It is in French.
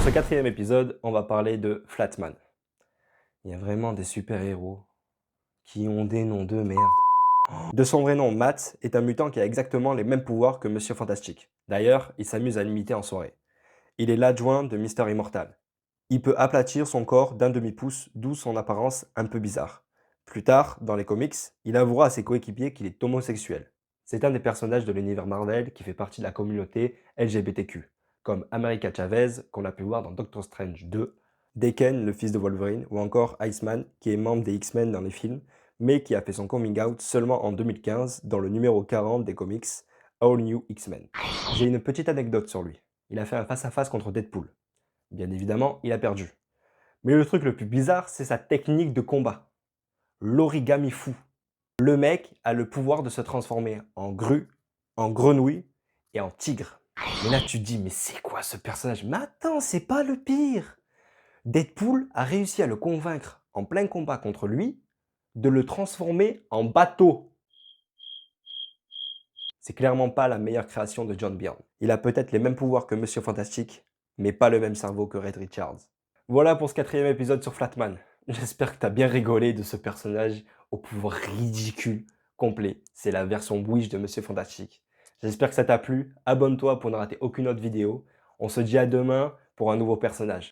ce quatrième épisode, on va parler de Flatman. Il y a vraiment des super-héros qui ont des noms de merde. De son vrai nom, Matt est un mutant qui a exactement les mêmes pouvoirs que Monsieur Fantastique. D'ailleurs, il s'amuse à l'imiter en soirée. Il est l'adjoint de Mister Immortal. Il peut aplatir son corps d'un demi-pouce, d'où son apparence un peu bizarre. Plus tard, dans les comics, il avouera à ses coéquipiers qu'il est homosexuel. C'est un des personnages de l'univers Marvel qui fait partie de la communauté LGBTQ, comme America Chavez, qu'on a pu voir dans Doctor Strange 2, Daken, le fils de Wolverine, ou encore Iceman, qui est membre des X-Men dans les films, mais qui a fait son coming out seulement en 2015 dans le numéro 40 des comics All New X-Men. J'ai une petite anecdote sur lui. Il a fait un face-à-face contre Deadpool. Bien évidemment, il a perdu. Mais le truc le plus bizarre, c'est sa technique de combat. L'origami fou. Le mec a le pouvoir de se transformer en grue, en grenouille et en tigre. Mais là, tu te dis, mais c'est quoi ce personnage? Mais attends, c'est pas le pire. Deadpool a réussi à le convaincre en plein combat contre lui de le transformer en bateau. C'est clairement pas la meilleure création de John Byrne. Il a peut-être les mêmes pouvoirs que Monsieur Fantastique, mais pas le même cerveau que Red Richards. Voilà pour ce quatrième épisode sur Flatman. J'espère que t'as bien rigolé de ce personnage au pouvoir ridicule complet. C'est la version Wish de Monsieur Fantastique. J'espère que ça t'a plu. Abonne-toi pour ne rater aucune autre vidéo. On se dit à demain pour un nouveau personnage.